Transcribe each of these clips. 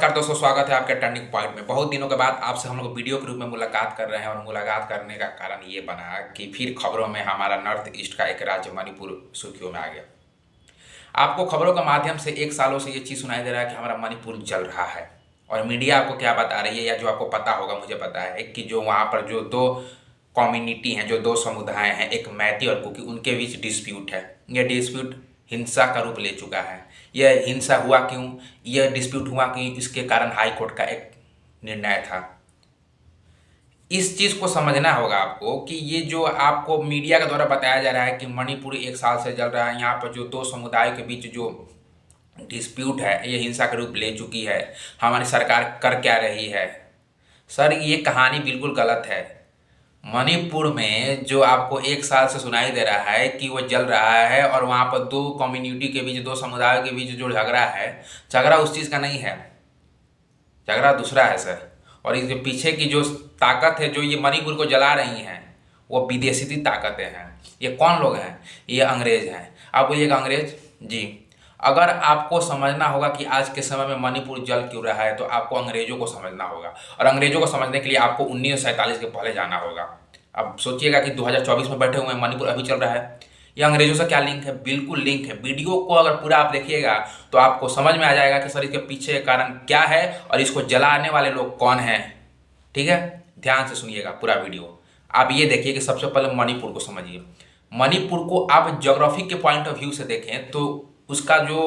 नमस्कार दोस्तों, स्वागत है आपके टर्निंग पॉइंट में। बहुत दिनों के बाद आपसे हम लोग वीडियो के रूप में मुलाकात कर रहे हैं और मुलाकात करने का कारण ये बना कि फिर खबरों में हमारा नॉर्थ ईस्ट का एक राज्य मणिपुर सुर्खियों में आ गया। आपको खबरों के माध्यम से एक सालों से ये चीज़ सुनाई दे रहा है कि हमारा मणिपुर जल रहा है और मीडिया आपको क्या बता रही है, या जो आपको पता होगा मुझे पता है कि जो वहाँ पर जो दो कम्युनिटी हैं, जो दो समुदाय हैं, एक मैती और कुकी, उनके बीच डिस्प्यूट है। यह डिस्प्यूट हिंसा का रूप ले चुका है। यह हिंसा हुआ क्यों, यह डिस्प्यूट हुआ कि इसके कारण हाई कोर्ट का एक निर्णय था। इस चीज़ को समझना होगा आपको कि ये जो आपको मीडिया के द्वारा बताया जा रहा है कि मणिपुर एक साल से जल रहा है, यहाँ पर जो दो समुदाय के बीच जो डिस्प्यूट है ये हिंसा का रूप ले चुकी है, हमारी सरकार कर क्या रही है। सर, ये कहानी बिल्कुल गलत है। मणिपुर में जो आपको एक साल से सुनाई दे रहा है कि वो जल रहा है और वहाँ पर दो कम्युनिटी के बीच, दो समुदायों के बीच जो झगड़ा है, झगड़ा उस चीज़ का नहीं है, झगड़ा दूसरा है सर। और इसके पीछे की जो ताकत है, जो ये मणिपुर को जला रही हैं, वो विदेशी ताकतें हैं। ये कौन लोग हैं? ये अंग्रेज हैं। आप बोलिएगा अंग्रेज? जी। अगर आपको समझना होगा कि आज के समय में मणिपुर जल क्यों रहा है तो आपको अंग्रेजों को समझना होगा, और अंग्रेजों को समझने के लिए आपको 1947 के पहले जाना होगा। अब सोचिएगा कि 2024 में बैठे हुए हैं, मणिपुर अभी चल रहा है। ये अंग्रेजों से क्या लिंक है? बिल्कुल लिंक है। वीडियो को अगर पूरा आप देखिएगा तो आपको समझ में आ जाएगा कि सर इसके पीछे कारण क्या है और इसको जलाने वाले लोग कौन हैं। ठीक है, ध्यान से सुनिएगा पूरा वीडियो। आप ये देखिए कि सबसे पहले मणिपुर को समझिए। मणिपुर को आप ज्योग्राफी के पॉइंट ऑफ व्यू से देखें तो उसका जो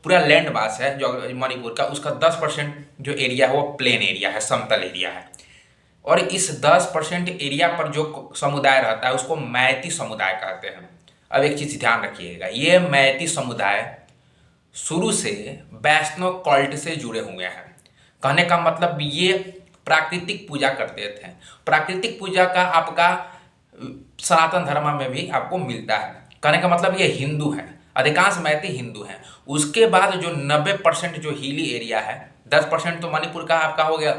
पूरा लैंड मास है जो मणिपुर का, उसका 10% जो एरिया है वो प्लेन एरिया है, समतल एरिया है। और इस 10% एरिया पर जो समुदाय रहता है उसको मैती समुदाय कहते हैं। अब एक चीज़ ध्यान रखिएगा, ये मैती समुदाय शुरू से वैष्णव कल्ट से जुड़े हुए हैं। कहने का मतलब ये प्राकृतिक पूजा करते थे। प्राकृतिक पूजा का आपका सनातन धर्म में भी आपको मिलता है। कहने का मतलब ये हिंदू है, अधिकांश मैती हिंदू हैं। उसके बाद जो 90% जो हिली एरिया है, 10% तो मणिपुर का आपका हो गया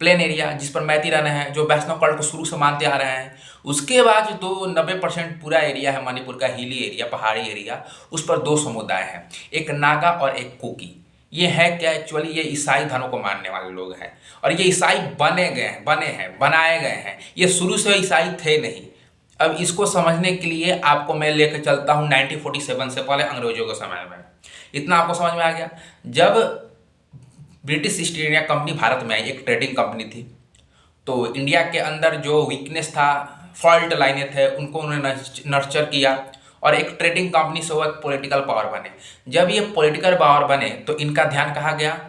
प्लेन एरिया जिस पर मैती रहने हैं, जो वैष्णव कल्ट को शुरू से मानते आ रहे हैं। उसके बाद जो 90% पूरा एरिया है मणिपुर का हिली एरिया, पहाड़ी एरिया, उस पर दो समुदाय हैं, एक नागा और एक कुकी। ये है क्या? एक्चुअली ये ईसाई धर्म को मानने वाले लोग हैं और ये ईसाई बनाए गए हैं। ये शुरू से ईसाई थे नहीं। अब इसको समझने के लिए आपको मैं लेकर चलता हूँ 1947 से पहले, अंग्रेजों के समय में। इतना आपको समझ में आ गया। जब British east India company Bharat में आई, एक ट्रेडिंग कंपनी थी, तो इंडिया के अंदर जो वीकनेस था, फॉल्ट लाइनें थे, उनको उन्होंने नर्चर किया और एक ट्रेडिंग कंपनी से वो एक पॉलिटिकल पावर बने। जब ये पॉलिटिकल पावर बने तो इनका ध्यान कहाँ गया?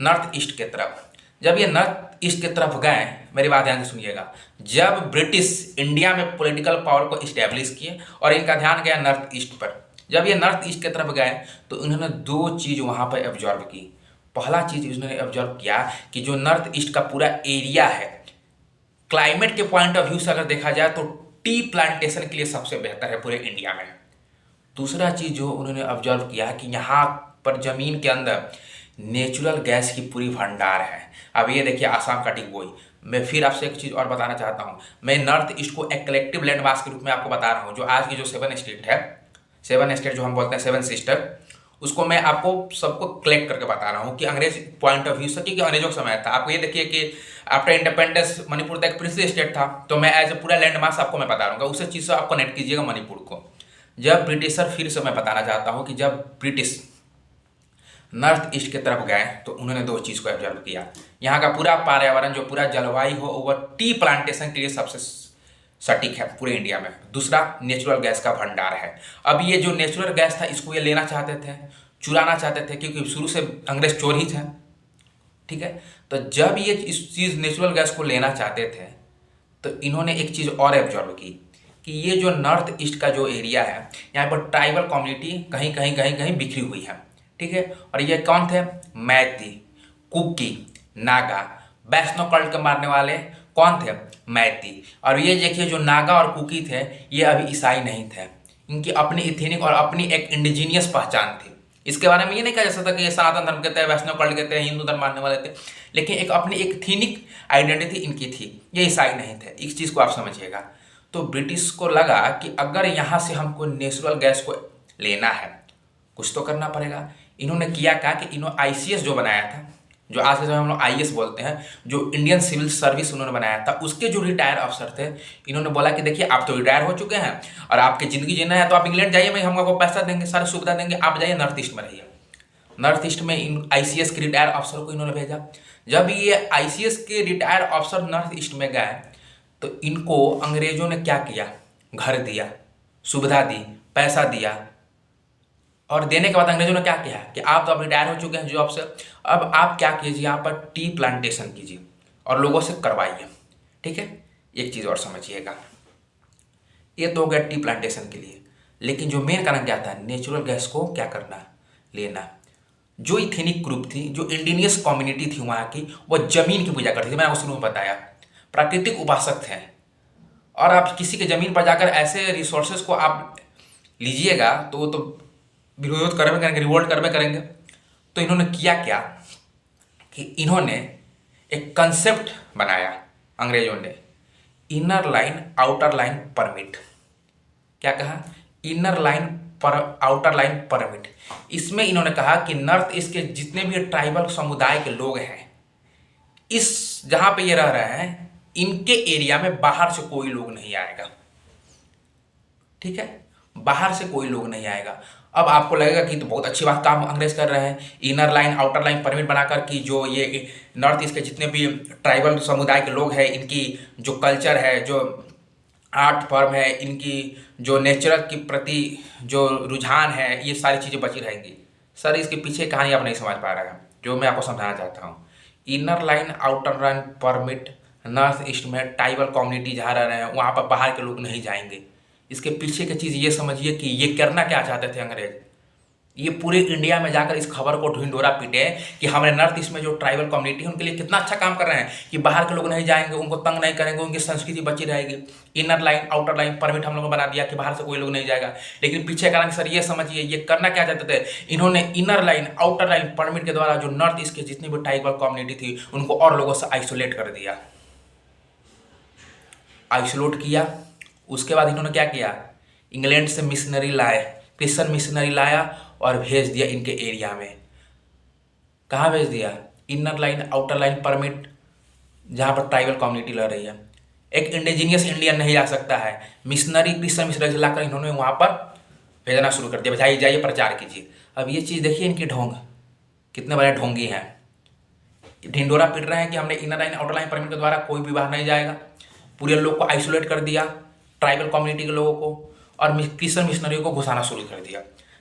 नॉर्थ ईस्ट के तरफ। जब ये नॉर्थ ईस्ट की तरफ गए, मेरी बात ध्यान से सुनिएगा, जब ब्रिटिश इंडिया में पॉलिटिकल पावर को इस्टेब्लिश किए और इनका ध्यान गया नॉर्थ ईस्ट पर, जब ये नॉर्थ ईस्ट की तरफ गए तो उन्होंने दो चीज़ वहाँ पर ऑब्जर्व की। पहला चीज़ उन्होंने ऑब्जर्व किया कि जो नॉर्थ ईस्ट का पूरा एरिया है, क्लाइमेट के पॉइंट ऑफ व्यू से अगर देखा जाए तो टी प्लांटेशन के लिए सबसे बेहतर है पूरे इंडिया में। दूसरा चीज़ जो उन्होंने ऑब्जर्व किया कि यहाँ पर ज़मीन के अंदर नेचुरल गैस की पूरी भंडार है। अब ये देखिए आसाम का टिकबोई। मैं फिर आपसे एक चीज़ और बताना चाहता हूँ, मैं नॉर्थ ईस्ट को एक कलेक्टिव लैंड मास के रूप में आपको बता रहा हूँ। जो आज की जो 7 स्टेट है, 7 स्टेट जो हम बोलते हैं 7 सिस्टर, उसको मैं आपको सबको कलेक्ट करके बता रहा हूँ कि अंग्रेज पॉइंट ऑफ व्यू से, क्योंकि अंग्रेजों का समय था। आपको ये देखिए कि आफ्टर इंडिपेंडेंस मणिपुर तक प्रिंसली स्टेट था, तो मैं एज ए पूरा लैंड मास आपको मैं बता रहा हूँ। उसी चीज़ से आप कनेक्ट कीजिएगा मणिपुर को। जब ब्रिटिशर, फिर से मैं बताना चाहता हूँ कि जब ब्रिटिश नॉर्थ ईस्ट की तरफ गए तो उन्होंने दो चीज़ को ऑब्जर्व किया। यहाँ का पूरा पर्यावरण, जो पूरा जलवायु हो, वो टी प्लांटेशन के लिए सबसे सटीक है पूरे इंडिया में। दूसरा, नेचुरल गैस का भंडार है। अब ये जो नेचुरल गैस था, इसको ये लेना चाहते थे, चुराना चाहते थे, क्योंकि शुरू से अंग्रेज चोर ही थे। ठीक है, तो जब ये इस चीज़ नेचुरल गैस को लेना चाहते थे तो इन्होंने एक चीज़ और ऑब्जर्व की कि ये जो नॉर्थ ईस्ट का जो एरिया है, यहाँ पर ट्राइबल कम्युनिटी कहीं बिखरी हुई है। ठीक है, और ये कौन थे? मैती, कुकी, नागा, वैष्णव कल्ट के मारने वाले कौन थे? मैती। और ये देखिए जो नागा और कुकी थे, ये अभी ईसाई नहीं थे। इनकी अपनी इथेनिक और अपनी एक इंडिजीनियस पहचान थी। इसके बारे में ये नहीं कहा जा सकता कि ये सनातन धर्म के थे, वैष्णव कल्ट के थे, हिंदू धर्म मानने वाले थे, लेकिन एक अपनी एक इथेनिक आइडेंटिटी इनकी थी। ये ईसाई नहीं थे। इस चीज़ को आप समझिएगा। तो ब्रिटिश को लगा कि अगर यहाँ से हमको नेचुरल गैस को लेना है, कुछ तो करना पड़ेगा। इन्होंने किया क्या कि इन्होंने आईसीएस जो बनाया था, जो आज के समय हम लोग आईएएस बोलते हैं, जो इंडियन सिविल सर्विस उन्होंने बनाया था, उसके जो रिटायर अफसर थे, इन्होंने बोला कि देखिए आप तो रिटायर हो चुके हैं और आपकी ज़िंदगी जीना है तो आप इंग्लैंड जाइए, भाई हम आपको पैसा देंगे, सारी सुविधा देंगे, आप जाइए नॉर्थ ईस्ट में रहिए। नॉर्थ ईस्ट में इन आईसीएस के रिटायर अफसर को इन्होंने भेजा। जब ये आईसीएस के रिटायर अफसर नॉर्थ ईस्ट में गए तो इनको अंग्रेजों ने क्या किया, घर दिया, सुविधा दी, पैसा दिया, और देने के बाद अंग्रेजों ने क्या किया कि आप तो अब रिटायर हो चुके हैं जॉब से, अब आप क्या कीजिए, यहाँ पर टी प्लांटेशन कीजिए और लोगों से करवाइए। ठीक है, एक चीज़ और समझिएगा, ये तो हो गया टी प्लांटेशन के लिए, लेकिन जो मेन कारण क्या था, नेचुरल गैस को क्या करना, लेना। जो इथेनिक ग्रुप थी, जो इंडिनियस कम्युनिटी थी वहाँ की, वो जमीन की पूजा करती थी। मैंने शुरू में बताया प्राकृतिक उपासक थे, और आप किसी के ज़मीन पर जाकर ऐसे रिसोर्सेज को आप लीजिएगा तो विरोध करवे करेंगे, रिवोल्ट करवे करेंगे। तो इन्होंने किया क्या कि इन्होंने एक कंसेप्ट बनाया अंग्रेजों ने, inner line outer line permit. क्या कहा, इनर लाइन पर आउटर लाइन परमिट। इसमें इन्होंने कहा कि नॉर्थ ईस्ट के जितने भी ट्राइबल समुदाय के लोग हैं, इस जहां पे ये रह रहे हैं, इनके एरिया में बाहर से कोई लोग नहीं आएगा। ठीक है, बाहर से कोई लोग नहीं आएगा। अब आपको लगेगा कि तो बहुत अच्छी बात काम अंग्रेज कर रहे हैं, inner line outer line permit बनाकर कि जो ये नॉर्थ ईस्ट के जितने भी ट्राइबल समुदाय के लोग हैं, इनकी जो कल्चर है, जो आर्ट फॉर्म है, इनकी जो नेचर के प्रति जो रुझान है, ये सारी चीज़ें बची रहेंगी। सर इसके पीछे कहानी आप नहीं समझ पा रहे हैं, जो मैं आपको समझाना चाहता हूँ। Inner line outer line permit, north east में ट्राइबल कम्युनिटी जहाँ रह रहे हैं वहाँ पर बाहर के लोग नहीं जाएंगे। इसके पीछे की चीज़ ये समझिए कि ये करना क्या चाहते थे अंग्रेज, ये पूरे इंडिया में जाकर इस खबर को ढिंढोरा पीटे कि हमारे नॉर्थ ईस्ट में जो ट्राइबल कम्युनिटी है उनके लिए कितना अच्छा काम कर रहे हैं कि बाहर के लोग नहीं जाएंगे, उनको तंग नहीं करेंगे, उनकी संस्कृति बची रहेगी। Inner line outer line permit हम लोगों ने बना दिया कि बाहर से कोई लोग नहीं जाएगा, लेकिन पीछे कारण सर ये समझिए ये करना क्या चाहते थे, इन्होंने inner line outer line permit के द्वारा जो नॉर्थ ईस्ट के जितनी भी ट्राइबल कम्युनिटी थी उनको और लोगों से आइसोलेट कर दिया, आइसोलेट किया। उसके बाद इन्होंने क्या किया, इंग्लैंड से मिशनरी लाए, क्रिश्चियन मिशनरी लाया और भेज दिया इनके एरिया में। कहाँ भेज दिया, inner line outer line permit जहाँ पर ट्राइबल कम्युनिटी रह रही है। एक इंडिजीनियस इंडियन नहीं जा सकता है, मिशनरी क्रिश्चियन मिशनरी लाकर इन्होंने वहाँ पर भेजना शुरू कर दिया, जाइए जाइए प्रचार कीजिए। अब ये चीज़ देखिए इनकी ढोंग, कितने बड़े ढोंगी हैं, ढिंडोरा पीट रहे हैं कि हमने inner line outer line permit के द्वारा कोई भी बाहर नहीं जाएगा, पूरे लोग को आइसोलेट कर दिया, ट्राइबल कम्युनिटी के लोगों को, और क्रिश्चियन मिशनरियों को घुसाना शुरू कर दिया।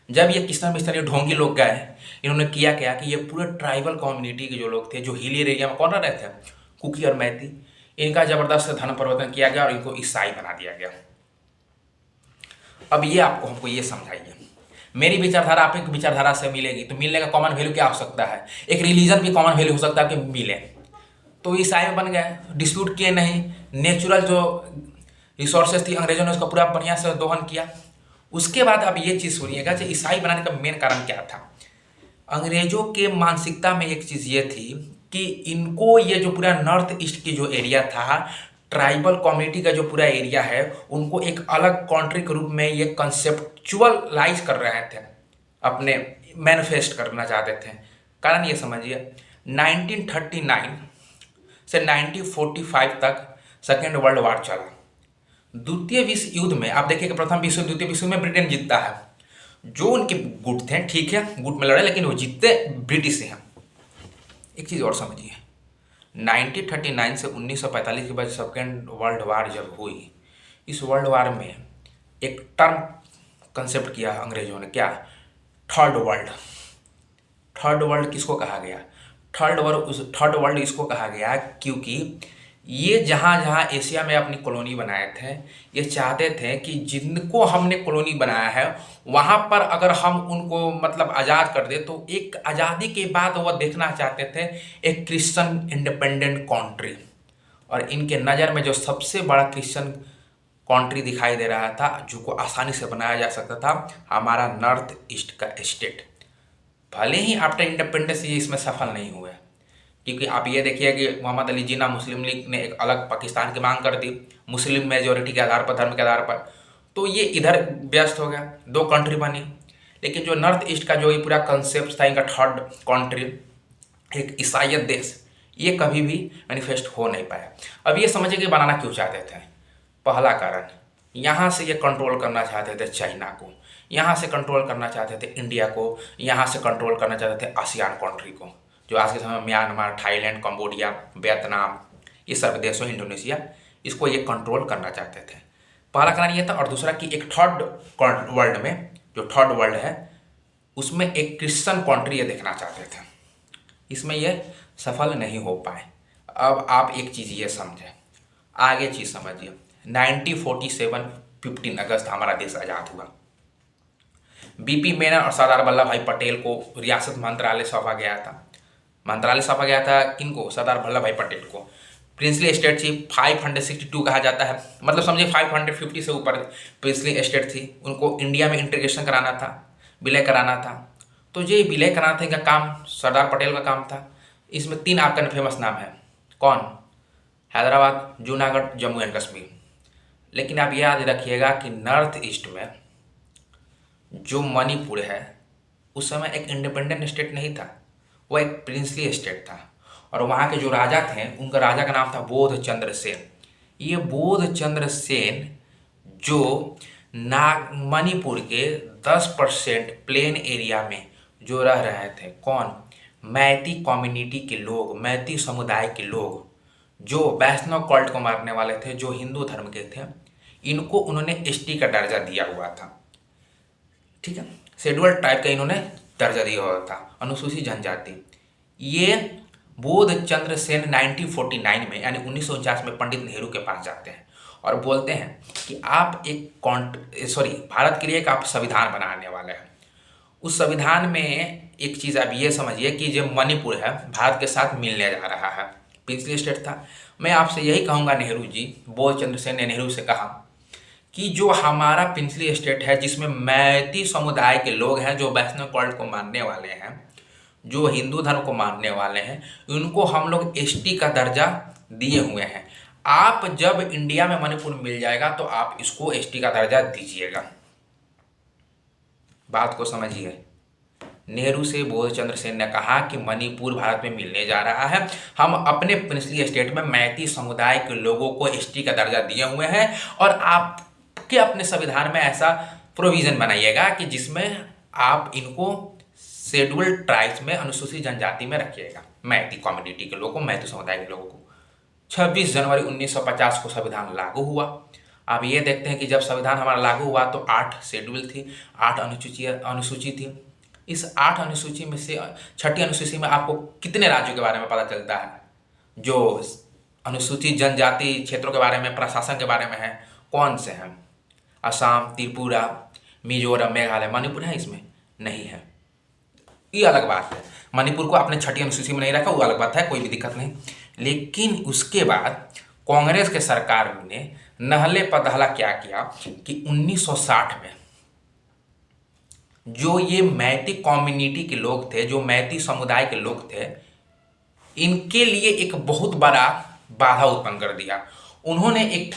जब ये क्रिश्चियन मिशनरी ढोंगी लोग गए, इन्होंने किया क्या कि ये पूरे ट्राइबल कम्युनिटी के जो लोग थे, जो हिली एरिया में कौन रह रहे थे, कुकी और मैती, इनका जबरदस्त धन परिवर्तन किया गया और इनको ईसाई बना दिया गया। अब ये आपको हमको ये समझाइए, मेरी विचारधारा आपकी विचारधारा से मिलेगी तो मिलने का कॉमन वैल्यू क्या हो सकता है, एक रिलीजन भी कॉमन वैल्यू हो सकता है कि मिले। तो ईसाई बन गए, डिस्प्यूट किए नहीं, नेचुरल जो रिसोर्सेज थी अंग्रेजों ने उसका पूरा बढ़िया से दोहन किया। उसके बाद अब ये चीज़ सुनिएगा कि ईसाई बनाने का मेन कारण क्या था। अंग्रेजों के मानसिकता में एक चीज़ ये थी कि इनको ये जो पूरा नॉर्थ ईस्ट की जो एरिया था, ट्राइबल कम्युनिटी का जो पूरा एरिया है, उनको एक अलग कंट्री के रूप में ये कंसेप्चुअलाइज कर रहे थे, अपने मैनिफेस्ट करना चाहते थे। कारण ये समझिए 1939 से 1945 तक सेकेंड वर्ल्ड वार चला। द्वितीय विश्व युद्ध में आप देखिए कि प्रथम विश्व द्वितीय विश्व में ब्रिटेन जीतता है, जो उनके गुट थे, ठीक है गुट में लड़े लेकिन वो जीतते ब्रिटिश हैं। एक चीज़ और समझिए, 1939 से 1945 के बाद सेकेंड वर्ल्ड वार जब हुई, इस वर्ल्ड वार में एक टर्म कंसेप्ट किया अंग्रेजों ने, क्या, थर्ड वर्ल्ड। थर्ड वर्ल्ड किसको कहा गया, थर्ड वर्ल्ड इसको कहा गया क्योंकि ये जहाँ जहाँ एशिया में अपनी कॉलोनी बनाए थे, ये चाहते थे कि जिनको हमने कॉलोनी बनाया है वहाँ पर अगर हम उनको मतलब आज़ाद कर दे तो एक आज़ादी के बाद वो देखना चाहते थे एक क्रिश्चियन इंडिपेंडेंट कंट्री। और इनके नज़र में जो सबसे बड़ा क्रिश्चियन कंट्री दिखाई दे रहा था, जो को आसानी से बनाया जा सकता था, हमारा नॉर्थ ईस्ट का स्टेट। भले ही आफ्टर इंडिपेंडेंस ये इसमें सफल नहीं हुए, क्योंकि आप ये देखिए कि मोहम्मद अली जिन्ना मुस्लिम लीग ने एक अलग पाकिस्तान की मांग कर दी मुस्लिम मेजोरिटी के आधार पर, धर्म के आधार पर, तो ये इधर व्यस्त हो गया, दो कंट्री बनी। लेकिन जो नॉर्थ ईस्ट का जो ये पूरा कंसेप्ट था, इनका थर्ड कंट्री, एक ईसाइयत देश, ये कभी भी मैनिफेस्ट हो नहीं पाया। अब ये समझिए कि बनाना क्यों चाहते थे। पहला कारण, यहाँ से ये कंट्रोल करना चाहते थे चाइना को, यहाँ से कंट्रोल करना चाहते थे इंडिया को, यहाँ से कंट्रोल करना चाहते थे आसियान कंट्री को, जो आज के समय में म्यांमार, थाईलैंड, कंबोडिया, वियतनाम, ये सब देशों, इंडोनेशिया, इसको ये कंट्रोल करना चाहते थे। पहला कारण ये था। और दूसरा कि एक थर्ड वर्ल्ड में, जो थर्ड वर्ल्ड है, उसमें एक क्रिश्चियन कंट्री ये देखना चाहते थे। इसमें ये सफल नहीं हो पाए। अब आप एक चीज़ ये समझें, आगे चीज़ समझिए। 1947 15 अगस्त हमारा देश आज़ाद हुआ। बीपी मेनन और सरदार वल्लभ भाई पटेल को रियासत मंत्रालय सौंपा गया था। मंत्रालय सौंपा गया था किनको? सरदार वल्लभ भाई पटेल को। प्रिंसली स्टेट थी, 562 कहा जाता है, मतलब समझिए 550 से ऊपर प्रिंसली स्टेट थी। उनको इंडिया में इंटीग्रेशन कराना था, विलय कराना था। तो ये विलय कराना था, इनका काम, सरदार पटेल का काम था। इसमें 3 आपका फेमस नाम है। कौन? हैदराबाद, जूनागढ़, जम्मू एंड कश्मीर। लेकिन आप याद रखिएगा कि नॉर्थ ईस्ट में जो मणिपुर है, उस समय एक इंडिपेंडेंट स्टेट नहीं था, वो एक प्रिंसली स्टेट था। और वहाँ के जो राजा थे, उनका राजा का नाम था बोध चंद्र सेन। ये बोध चंद्र सेन जो मणिपुर के 10% प्लेन एरिया में जो रह रहे थे, कौन? मैती कम्युनिटी के लोग, मैती समुदाय के लोग, जो वैष्णव कल्ट को मारने वाले थे, जो हिंदू धर्म के थे, इनको उन्होंने एसटी का दर्जा दिया हुआ था। ठीक है, शेड्यूल ट्राइब का इन्होंने दर्जा दिया हुआ था, अनुसूचित जनजाति। ये बोध चंद्र सेन 1949 में, यानी 1949 में पंडित नेहरू के पास जाते हैं और बोलते हैं कि आप भारत के लिए एक आप संविधान बनाने वाले हैं। उस संविधान में एक चीज़ आप ये समझिए कि जो मणिपुर है, भारत के साथ मिलने जा रहा है। पिछली स्टेट था। मैं आपसे यही कहूँगा, नेहरू जी, बोध चंद्र सेन ने नेहरू से कहा कि जो हमारा पिछली स्टेट है, जिसमें मैती समुदाय के लोग हैं, जो वैष्णव कल्ट को मानने वाले हैं, जो हिंदू धर्म को मानने वाले हैं, उनको हम लोग एसटी का दर्जा दिए हुए हैं। आप जब इंडिया में मणिपुर मिल जाएगा तो आप इसको एसटी का दर्जा दीजिएगा। बात को समझिए। नेहरू से बोध चंद्र सेन ने कहा कि मणिपुर भारत में मिलने जा रहा है, हम अपने प्रिंसली स्टेट में मैती समुदाय के लोगों को एसटी का दर्जा दिए हुए हैं, और आपके अपने संविधान में ऐसा प्रोविजन बनाइएगा कि जिसमें आप इनको शेड्यूल ट्राइब्स में, अनुसूचित जनजाति में रखिएगा, मैती कम्युनिटी के लोगों को, मैती समुदाय के लोगों को। 26 जनवरी 1950 को संविधान लागू हुआ। अब ये देखते हैं कि जब संविधान हमारा लागू हुआ तो 8 शेड्यूल थी, 8 अनुसूची थी। इस 8 अनुसूची में से 6ठी अनुसूची में आपको कितने राज्यों के बारे में पता चलता है? जो अनुसूचित जनजाति क्षेत्रों के बारे में, प्रशासन के बारे में है, कौन से हैं? असम, त्रिपुरा, मिजोरम, मेघालय। मणिपुर है इसमें? नहीं है। ये अलग बात है। मणिपुर को आपने 6ठी अनुसूची में नहीं रखा, वो अलग बात है, कोई भी दिक्कत नहीं। लेकिन उसके बाद कांग्रेस के सरकार ने नहले पदहला क्या किया कि 1960 में जो ये मैती कम्युनिटी के लोग थे, जो मैती समुदाय के लोग थे, इनके लिए एक बहुत बड़ा बाधा उत्पन्न कर दिया। उन्होंने एक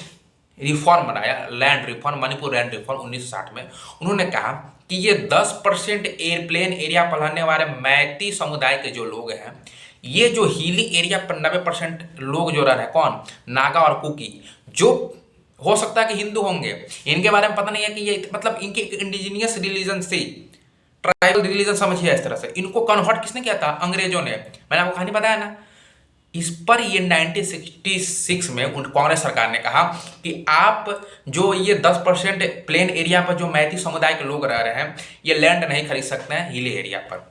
रिफॉर्म बनाया, land reform, Manipur land reform 1960 में। उन्होंने कहा कि ये 10% एयरप्लेन एरिया पर रहने वाले मैती समुदाय के जो लोग हैं, ये जो हिली एरिया पर 90% लोग जो रह रहे हैं, कौन? नागा और कुकी, जो हो सकता है कि हिंदू होंगे, इनके बारे में पता नहीं है कि ये मतलब इनके इंडिजीनियस रिलीजन से, ट्राइबल रिलीजन समझिए इस तरह से। इनको कन्वर्ट किसने किया था? अंग्रेजों ने। मैंने आपको कहानी बताया ना। इस पर ये 1966 में कांग्रेस सरकार ने कहा कि आप जो ये 10% प्लेन एरिया पर जो मैती समुदाय के लोग रह रहे हैं, ये लैंड नहीं खरीद सकते हैं हिली एरिया पर।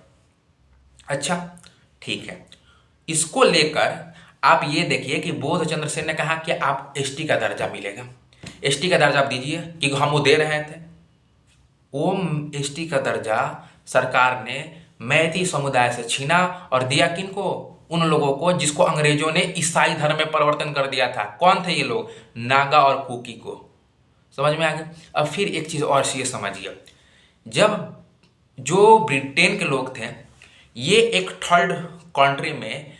अच्छा, ठीक है। इसको लेकर आप ये देखिए कि बोध चंद्र सेन ने कहा कि आप एसटी का दर्जा मिलेगा, एसटी का दर्जा आप दीजिए, कि हम वो दे रहे थे। वो एसटी का दर्जा सरकार ने मैती समुदाय से छीना और दिया किनको? उन लोगों को जिसको अंग्रेजों ने ईसाई धर्म में परिवर्तन कर दिया था। कौन थे ये लोग? नागा और कुकी को। समझ में आ गया? अब फिर एक चीज़ और ये समझिए, जब जो ब्रिटेन के लोग थे, ये एक थर्ड कंट्री में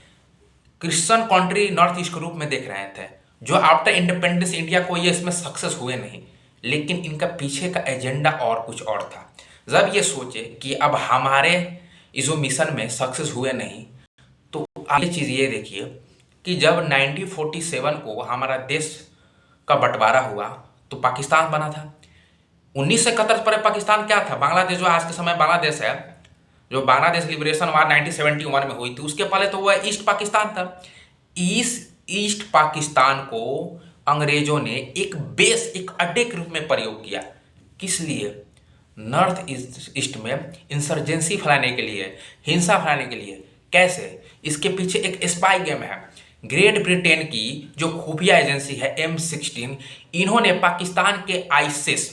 क्रिश्चियन कंट्री नॉर्थ ईस्ट के रूप में देख रहे थे, जो आफ्टर इंडिपेंडेंस इंडिया को ये इसमें सक्सेस हुए नहीं, लेकिन इनका पीछे का एजेंडा और कुछ और था। जब ये सोचे कि अब हमारे इस जो मिशन में सक्सेस हुए नहीं, तो आप ये चीज़ ये देखिए कि जब 1947 को हमारा देश का बंटवारा हुआ तो पाकिस्तान बना था। 1971 पर पाकिस्तान क्या था? बांग्लादेश, जो आज के समय बांग्लादेश है, जो बांग्लादेश लिबरेशन वार 1971 में हुई थी, उसके पहले तो वह ईस्ट पाकिस्तान था। इस ईस्ट पाकिस्तान को अंग्रेजों ने एक बेस, एक अड्डे के रूप में प्रयोग किया। किस लिए? नॉर्थ ईस्ट में इंसर्जेंसी फैलाने के लिए, हिंसा फैलाने के लिए। कैसे? इसके पीछे एक स्पाई गेम है। ग्रेट ब्रिटेन की जो खुफिया एजेंसी है M16, इन्होंने पाकिस्तान के आईसिस,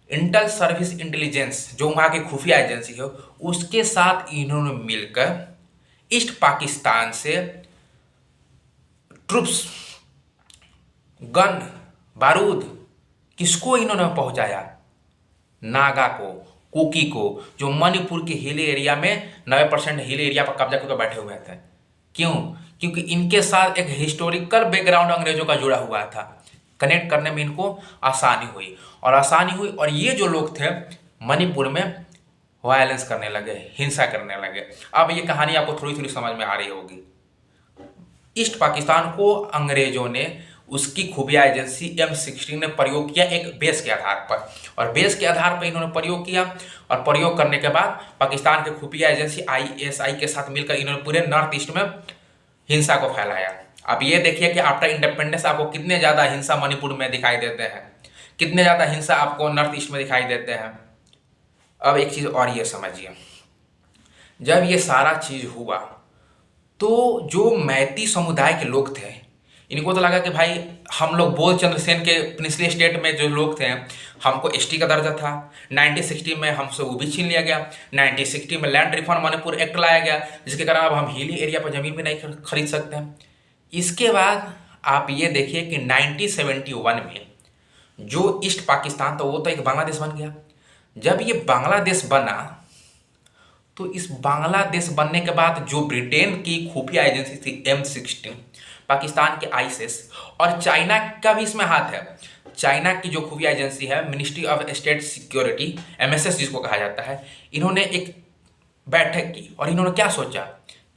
इंटर सर्विस इंटेलिजेंस, जो वहाँ की खुफिया एजेंसी है, उसके साथ इन्होंने मिलकर ईस्ट पाकिस्तान से ट्रुप्स, गन, बारूद किसको इन्होंने पहुंचाया? नागा को, कुकी को, जो मणिपुर के हिल एरिया में 90% हिल एरिया पर कब्जा करके बैठे हुए थे। क्यों? क्योंकि इनके साथ एक हिस्टोरिकल बैकग्राउंड अंग्रेजों का जुड़ा हुआ था। कनेक्ट करने में इनको आसानी हुई और ये जो लोग थे मणिपुर में वायलेंस करने लगे, हिंसा करने लगे। अब ये कहानी आपको थोड़ी थोड़ी समझ में आ रही होगी। ईस्ट पाकिस्तान को अंग्रेजों ने उसकी खुफिया एजेंसी M16 ने प्रयोग किया एक बेस के आधार पर, और बेस के आधार पर इन्होंने प्रयोग किया, और प्रयोग करने के बाद पाकिस्तान के खुफिया एजेंसी ISI के साथ मिलकर इन्होंने पूरे नॉर्थ ईस्ट में हिंसा को फैलाया। अब ये देखिए कि आफ्टर इंडिपेंडेंस आपको कितने ज़्यादा हिंसा मणिपुर में दिखाई देते हैं, कितने ज़्यादा हिंसा आपको नॉर्थ ईस्ट में दिखाई देते हैं। अब एक चीज़ और ये समझिए, जब ये सारा चीज़ हुआ तो जो मैती समुदाय के लोग थे, इनको तो लगा कि भाई हम लोग बोध चंद्रसेन के प्रिंसली स्टेट में जो लोग थे, हमको ST का दर्जा था। 1960 में हमसे वो भी छीन लिया गया। 1960 में लैंड रिफॉर्म मणिपुर एक्ट लाया गया, जिसके कारण अब हम हिली एरिया पर ज़मीन भी नहीं खरीद सकते हैं। इसके बाद आप ये देखिए कि 1971 में जो ईस्ट पाकिस्तान था वो तो एक बांग्लादेश बन गया। जब ये बांग्लादेश बना तो इस बांग्लादेश बनने के बाद जो ब्रिटेन की खुफिया एजेंसी थी M16, पाकिस्तान के ISIS और चाइना का भी इसमें हाथ है। चाइना की जो खुफिया एजेंसी है ministry of state security, MSS जिसको कहा जाता है, इन्होंने एक बैठक की और इन्होंने क्या सोचा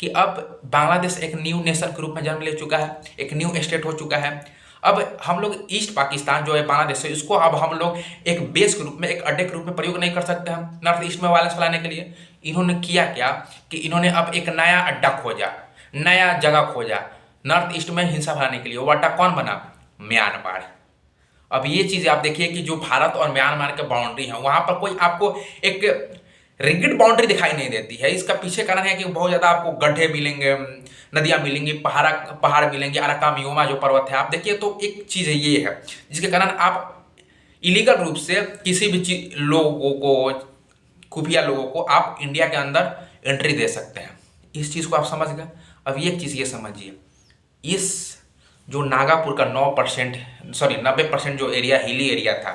कि अब बांग्लादेश एक न्यू नेशन के रूप में जन्म ले चुका है, एक न्यू स्टेट हो चुका है। अब हम लोग ईस्ट पाकिस्तान जो है बांग्लादेश है, इसको अब हम लोग एक बेस के रूप में, एक अड्डे के रूप में प्रयोग नहीं कर सकते हम नॉर्थ ईस्ट में वायलेंस फैलाने के लिए। इन्होंने किया क्या कि इन्होंने अब एक नया अड्डा खोजा, नया जगह खोजा नॉर्थ ईस्ट में हिंसा फैलाने के लिए। वो अड्डा कौन बना? म्यांमार। अब ये चीज़ आप देखिए कि जो भारत और म्यांमार के बाउंड्री है, वहाँ पर कोई आपको एक रिगिड बाउंड्री दिखाई नहीं देती है। इसका पीछे कारण है कि बहुत ज़्यादा आपको गड्ढे मिलेंगे, नदियाँ मिलेंगी, पहाड़ मिलेंगे, अराकामियोमा जो पर्वत है। आप देखिए तो एक चीज़ ये है जिसके कारण आप इलीगल रूप से किसी भी लोगों को, खुफिया लोगों को आप इंडिया के अंदर एंट्री दे सकते हैं। इस चीज़ को आप समझ गए। अब एक चीज़ ये समझिए, इस जो नागापुर का 90% जो एरिया हिली एरिया था,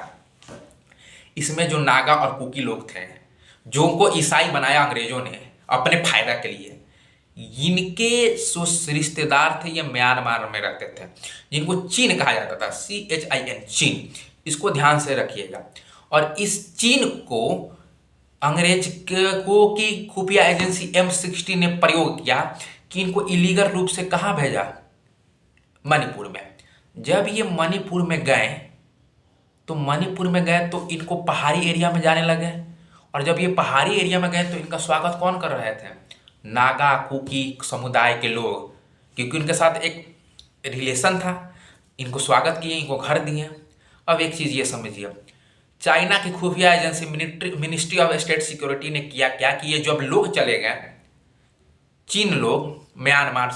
इसमें जो नागा और कुकी लोग थे, जो को ईसाई बनाया अंग्रेजों ने अपने फायदा के लिए, इनके जो रिश्तेदार थे ये म्यांमार में रहते थे, जिनको चीन कहा जाता था, CHIN, चीन। इसको ध्यान से रखिएगा। और इस चीन को अंग्रेज को की खुफिया एजेंसी M16 ने प्रयोग किया कि इनको इलीगल रूप से कहाँ भेजा? मणिपुर में। जब ये मणिपुर में गए तो इनको पहाड़ी एरिया में जाने लगे, और जब ये पहाड़ी एरिया में गए तो इनका स्वागत कौन कर रहे थे? नागा कुकी समुदाय के लोग, क्योंकि उनके साथ एक रिलेशन था। इनको स्वागत किए, इनको घर दिए। अब एक चीज़ ये समझिए, चाइना की खुफिया agency ministry of state security ने किया क्या कि ये जब लोग चले गए, चीन लोग म्यांमार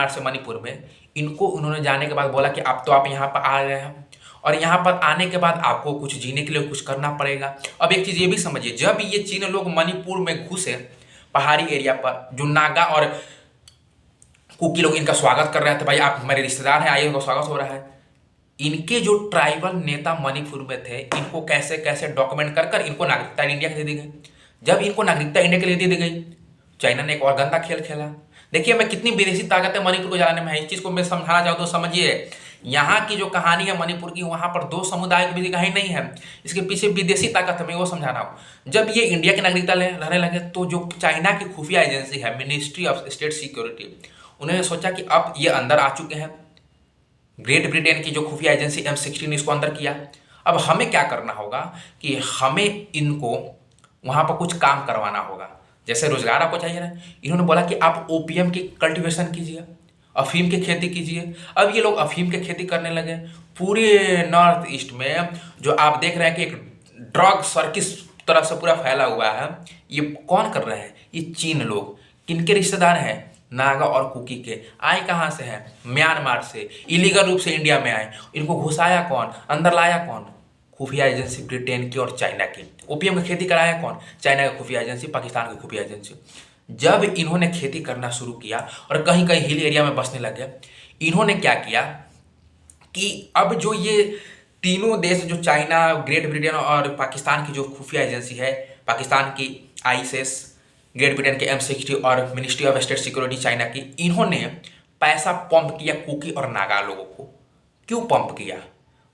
से मणिपुर में, इनको उन्होंने जाने के बाद बोला कि अब तो आप यहाँ पर आ रहे हैं, और यहाँ पर आने के बाद आपको कुछ जीने के लिए कुछ करना पड़ेगा। अब एक चीज़ ये भी समझिए, जब ये चीन लोग मणिपुर में घुसे पहाड़ी एरिया पर, जो नागा और कुकी लोग इनका स्वागत कर रहे थे, भाई आप हमारे रिश्तेदार हैं, आइए, उनका स्वागत हो रहा है। इनके जो ट्राइबल नेता मणिपुर में थे, इनको कैसे कैसे डॉक्यूमेंट कर इनको नागरिकता इंडिया के लिए दी गई। जब इनको नागरिकता इंडिया के लिए दे दी गई, चाइना ने एक और गंदा खेल खेला। देखिए मैं कितनी विदेशी ताकत है मणिपुर को जलाने में है। इस चीज़ को मैं समझाना चाहूँ तो समझिए यहाँ की जो कहानी है मणिपुर की, वहाँ पर दो समुदाय के बीच की कहानी नहीं है, इसके पीछे विदेशी ताकत है, मैं वो समझा रहा हूँ। जब ये इंडिया की नागरिकता रहने लगे तो जो चाइना की खुफिया एजेंसी है, मिनिस्ट्री ऑफ स्टेट सिक्योरिटी, उन्होंने सोचा कि अब ये अंदर आ चुके हैं, ग्रेट ब्रिटेन की जो खुफिया एजेंसी M16 इसको अंदर किया, अब हमें क्या करना होगा कि हमें इनको वहाँ पर कुछ काम करवाना होगा, जैसे रोजगार आपको चाहिए ना, इन्होंने बोला कि आप ओपीएम की कल्टीवेशन कीजिए, अफीम की खेती कीजिए। अब ये लोग अफीम की खेती करने लगे पूरे नॉर्थ ईस्ट में। जो आप देख रहे हैं कि एक ड्रग सर्किस तरह से पूरा फैला हुआ है, ये कौन कर रहे हैं? ये चीन लोग। किनके रिश्तेदार हैं? नागा और कुकी के। आए कहाँ से हैं? म्यांमार से, इलीगल रूप से इंडिया में आए। इनको घुसाया कौन, अंदर लाया कौन? खुफिया एजेंसी ब्रिटेन की और चाइना की। ओपीएम की खेती कराया कौन? चाइना की खुफिया एजेंसी, पाकिस्तान की खुफिया एजेंसी। जब इन्होंने खेती करना शुरू किया और कहीं कहीं हिल एरिया में बसने लगे, इन्होंने क्या किया कि अब जो ये तीनों देश, जो चाइना, ग्रेट ब्रिटेन और पाकिस्तान की जो खुफिया एजेंसी है, पाकिस्तान की आईएसएस, ग्रेट ब्रिटेन के M60 और ministry of state security China की, इन्होंने पैसा पंप किया कुकी और नागा लोगों को। क्यों पंप किया?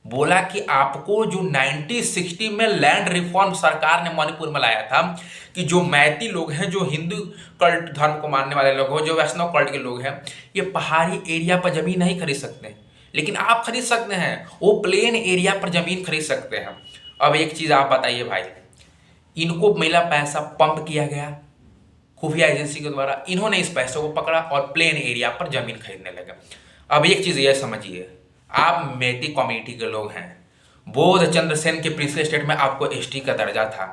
बोला कि आपको जो 1960 में लैंड रिफॉर्म सरकार ने मणिपुर में लाया था कि जो मैती लोग हैं, जो हिंदू कल्ट धर्म को मानने वाले लोग हो, जो वैष्णव कल्ट के लोग हैं, ये पहाड़ी एरिया पर जमीन नहीं खरीद सकते, लेकिन आप खरीद सकते हैं, वो प्लेन एरिया पर जमीन खरीद सकते हैं। अब एक चीज आप बताइए भाई, इनको मिला पैसा, पंप किया गया खुफिया एजेंसी के द्वारा, इन्होंने इस पैसे को पकड़ा और प्लेन एरिया पर जमीन खरीदने लगे। अब एक चीज ये समझिए, आप मेती कम्युनिटी के लोग हैं, बोध चंद्रसेन के प्रिंसली स्टेट में आपको एसटी का दर्जा था,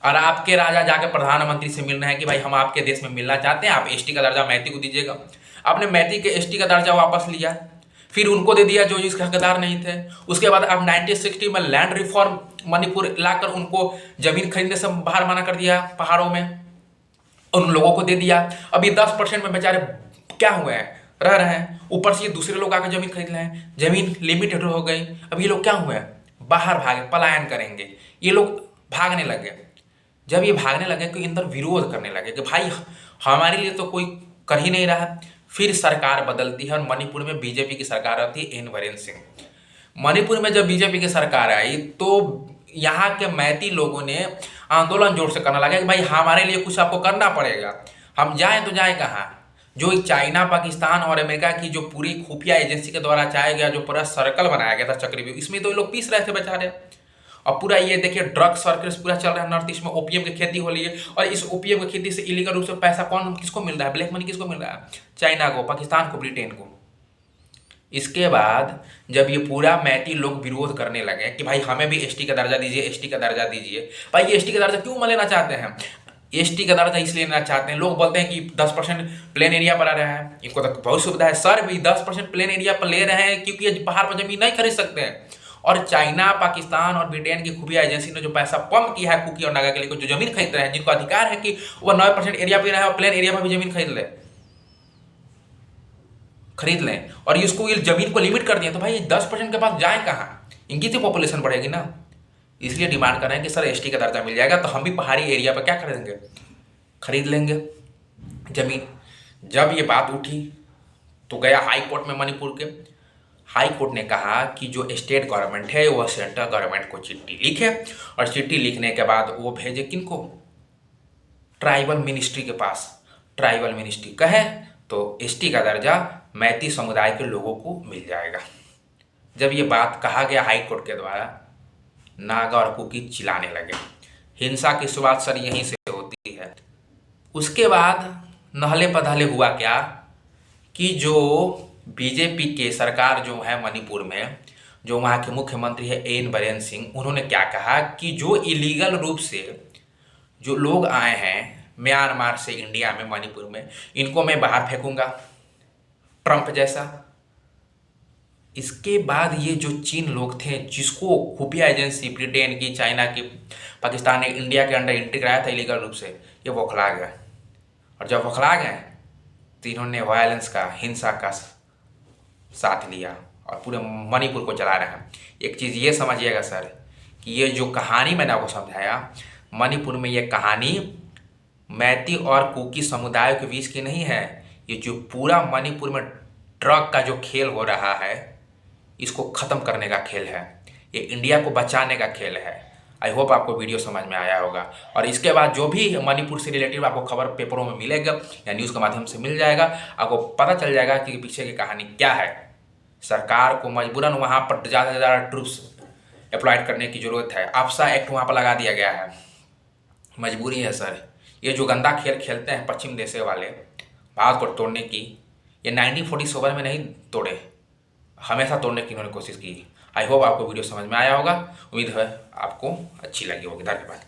और आपके राजा जाके प्रधानमंत्री से मिल रहे हैं कि भाई हम आपके देश में मिलना चाहते हैं, आप एसटी का दर्जा मैती को दीजिएगा। आपने मैती के एसटी का दर्जा वापस लिया, फिर उनको दे दिया जो इसके हकदार नहीं थे। उसके बाद आप 1960 में लैंड रिफॉर्म मणिपुर लाकर उनको जमीन खरीदने से बाहर मना कर दिया पहाड़ों में, उन लोगों को दे दिया। अब ये 10% में बेचारे क्या हुए हैं, रह रहे हैं, ऊपर से ये दूसरे लोग आकर जमीन खरीद रहे हैं, जमीन लिमिटेड हो गई। अब ये लोग क्या हुए हैं, बाहर भागे, पलायन करेंगे, ये लोग भागने लगे। जब ये भागने लगे तो अंदर विरोध करने लगे कि भाई हमारे लिए तो कोई कर ही नहीं रहा। फिर सरकार बदलती है और मणिपुर में बीजेपी की सरकार आती है, एन बीरेन सिंह। मणिपुर में जब बीजेपी की सरकार आई तो यहाँ के मैती लोगों ने आंदोलन जोर से करने लगे कि भाई हमारे लिए कुछ आपको करना पड़ेगा, हम जाएं तो जाएं कहाँ। जो चाइना, पाकिस्तान और अमेरिका की जो पूरी खुफिया एजेंसी के द्वारा चाया गया जो पूरा सर्कल बनाया गया था चक्रव्यूह, इसमें तो ये लोग पीस रहे थे बेचारे। और पूरा ये देखिए ड्रग सर्कल पूरा चल रहा है नॉर्थ ईस्ट में, ओपीएम की खेती हो रही है, और इस ओपीएम की खेती से इलीगल रूप से पैसा कौन किसको मिल रहा है, ब्लैक मनी किसको मिल रहा है? चाइना को, पाकिस्तान को, ब्रिटेन को। इसके बाद जब ये पूरा मैती लोग विरोध करने लगे कि भाई हमें भी एसटी का दर्जा दीजिए, एसटी का दर्जा दीजिए। भाई ये एसटी का दर्जा क्यों लेना चाहते हैं? एसटी का दर्जा इसलिए लेना चाहते हैं, लोग बोलते हैं कि 10% प्लेन एरिया पर आ रहा है, इनको तो बहुत सुविधा है। सर भी 10% प्लेन एरिया पर ले रहे हैं क्योंकि ये पहाड़ पर जमीन नहीं खरीद सकते हैं। और चाइना, पाकिस्तान और ब्रिटेन की खुफिया एजेंसी ने जो पैसा पंप किया है कुकी और नागा के लिए, जो जमीन खरीद रहे हैं, जिनको अधिकार है कि वह 9% एरिया पर रहे और प्लेन एरिया में भी जमीन खरीद लें, और इसको ये जमीन को लिमिट कर दिया, तो भाई 10% के पास जाए कहाँ? इनकी तो पॉपुलेशन बढ़ेगी ना। इसलिए डिमांड कर रहे हैं कि सर एसटी का दर्जा मिल जाएगा तो हम भी पहाड़ी एरिया पर क्या खरीदेंगे, खरीद लेंगे जमीन। जब ये बात उठी तो गया हाई कोर्ट में, मणिपुर के हाई कोर्ट ने कहा कि जो स्टेट गवर्नमेंट है वह सेंट्रल गवर्नमेंट को चिट्ठी लिखे, और चिट्ठी लिखने के बाद वो भेजे किनको? ट्राइबल मिनिस्ट्री के पास। ट्राइबल मिनिस्ट्री कहे तो एसटी का दर्जा मैती समुदाय के लोगों को मिल जाएगा। जब ये बात कहा गया हाई कोर्ट के द्वारा, नागा और कुकी चिल्लाने लगे। हिंसा की शुरुआत सर यहीं से होती है। उसके बाद नहले पधले हुआ क्या कि जो बीजेपी के सरकार जो है मणिपुर में, जो वहाँ के मुख्यमंत्री है एन बीरेन सिंह, उन्होंने क्या कहा कि जो इलीगल रूप से जो लोग आए हैं म्यांमार से इंडिया में, मणिपुर में, इनको मैं बाहर फेंकूंगा, ट्रंप जैसा। इसके बाद ये जो चीन लोग थे, जिसको खुफिया एजेंसी ब्रिटेन की, चाइना की, पाकिस्तान ने इंडिया के अंडर एंट्री कराया था इलीगल रूप से, ये बौखला गए। और जब बौखला गए तो इन्होंने वायलेंस का, हिंसा का साथ लिया और पूरे मणिपुर को चला रहे हैं। एक चीज़ ये समझिएगा सर कि ये जो कहानी मैंने आपको समझाया, मणिपुर में ये कहानी मैती और कुकी समुदाय के बीच की नहीं है। ये जो पूरा मणिपुर में ड्रग का जो खेल हो रहा है, इसको ख़त्म करने का खेल है, ये इंडिया को बचाने का खेल है। आई होप आपको वीडियो समझ में आया होगा। और इसके बाद जो भी मणिपुर से रिलेटेड आपको खबर पेपरों में मिलेगा या न्यूज़ के माध्यम से मिल जाएगा, आपको पता चल जाएगा कि पीछे की कहानी क्या है। सरकार को मजबूरन वहाँ पर ज़्यादा से ज़्यादा ट्रूप्स अप्लाइड करने की ज़रूरत है। आफ्सा एक्ट वहाँ पर लगा दिया गया है, मजबूरी है सर। ये जो गंदा खेल खेलते हैं पश्चिम देशे वाले भारत को तोड़ने की, ये 1947 में नहीं तोड़े, हमेशा तोड़ने की इन्होंने कोशिश की। आई होप आपको वीडियो समझ में आया होगा, उम्मीद है आपको अच्छी लगी होगी। धन्यवाद।